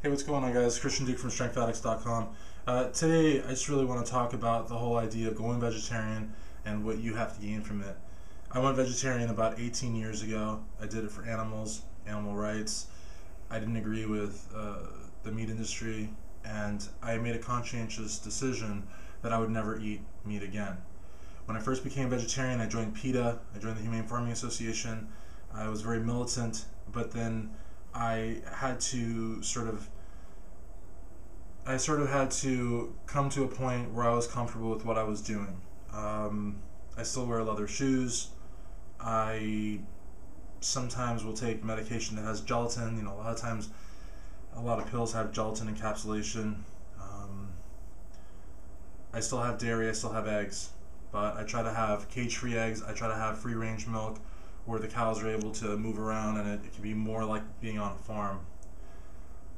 Hey, what's going on, guys? Christian Duke from StrengthAddicts.com. Today, I just really want to talk about the whole idea of going vegetarian and what you have to gain from it. I went vegetarian about 18 years ago. I did it for animals, animal rights. I didn't agree with the meat industry, and I made a conscientious decision that I would never eat meat again. When I first became vegetarian, I joined PETA. I joined the Humane Farming Association. I was very militant, but then I had to sort of had to come to a point where I was comfortable with what I was doing. I still wear leather shoes. I sometimes will take medication that has gelatin. A lot of times, a lot of pills have gelatin encapsulation. I still have dairy. I still have eggs, but I try to have cage-free eggs. I try to have free-range milk, where the cows are able to move around, and it can be more like being on a farm.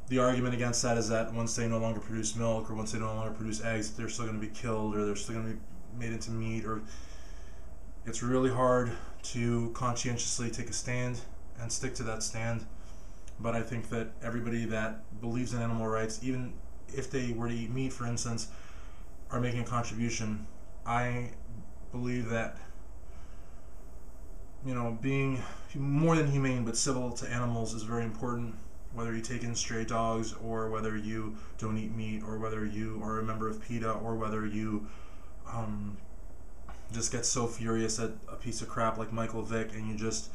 The argument against that is that once they no longer produce milk, or once they no longer produce eggs, they're still going to be killed, or they're still going to be made into meat. Or it's really hard to conscientiously take a stand and stick to that stand. But I think that everybody that believes in animal rights, even if they were to eat meat, for instance, are making a contribution. I believe that being more than humane but civil to animals is very important. Whether you take in stray dogs, or whether you don't eat meat, or whether you are a member of PETA, or whether you just get so furious at a piece of crap like Michael Vick, and you just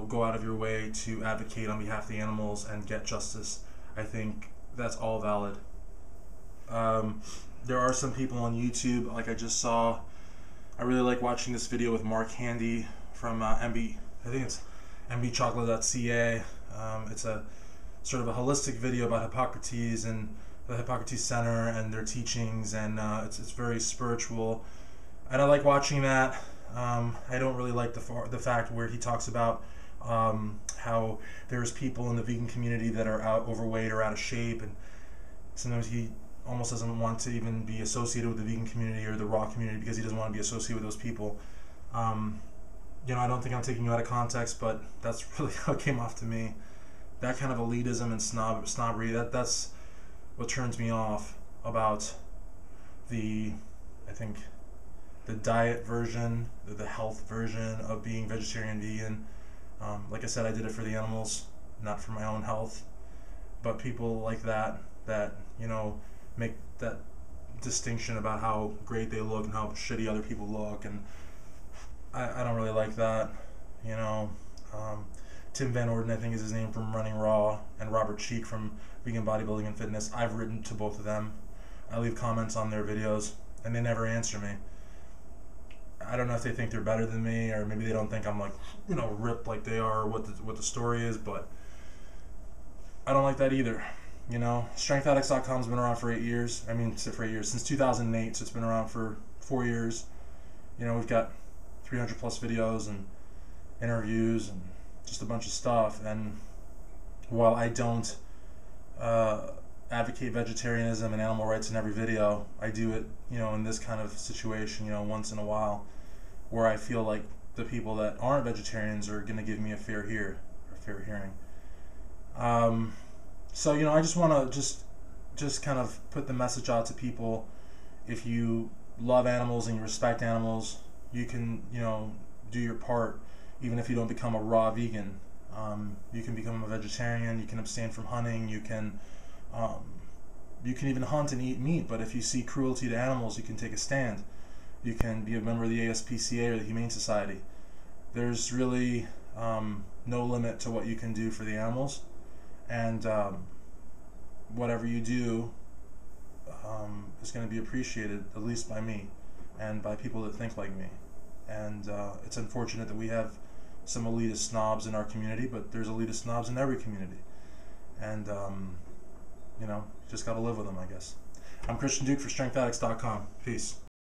go out of your way to advocate on behalf of the animals and get justice. I think that's all valid. There are some people on YouTube, like I just saw. I really like watching this video with Mark Handy from MB. I think it's mbchocolate.ca. It's a sort of a holistic video about Hippocrates and the Hippocrates Center and their teachings, and it's very spiritual. And I like watching that. I don't really like the fact where he talks about how there's people in the vegan community that are overweight or out of shape, and sometimes he almost doesn't want to even be associated with the vegan community or the raw community because he doesn't want to be associated with those people. I don't think I'm taking you out of context, but that's really how it came off to me. That kind of elitism and snobbery, that's what turns me off about I think, the diet version, the health version of being vegetarian, vegan. Like I said, I did it for the animals, not for my own health. But people like that make that distinction about how great they look and how shitty other people look, and I don't really like that. Tim Van Orden, I think is his name, from Running Raw, and Robert Cheek from Vegan Bodybuilding and Fitness. I've written to both of them. I leave comments on their videos, and they never answer me. I don't know if they think they're better than me, or maybe they don't think I'm ripped like they are, or what the story is, but I don't like that either. StrengthAddicts.com's been around for 8 years. For 8 years, since 2008, so it's been around for 4 years. We've got 300 plus videos and interviews and just a bunch of stuff. And while I don't advocate vegetarianism and animal rights in every video, I do it, in this kind of situation, once in a while, where I feel like the people that aren't vegetarians are going to give me a fair hearing. So I just want to just kind of put the message out to people. If you love animals and you respect animals, you can do your part. Even if you don't become a raw vegan, you can become a vegetarian. You can abstain from hunting. You can even hunt and eat meat. But if you see cruelty to animals, you can take a stand. You can be a member of the ASPCA or the Humane Society. There's really no limit to what you can do for the animals, and whatever you do is going to be appreciated, at least by me and by people that think like me. And it's unfortunate that we have some elitist snobs in our community, but there's elitist snobs in every community, and just got to live with them, I guess. I'm Christian Duke for StrengthAddicts.com. Peace.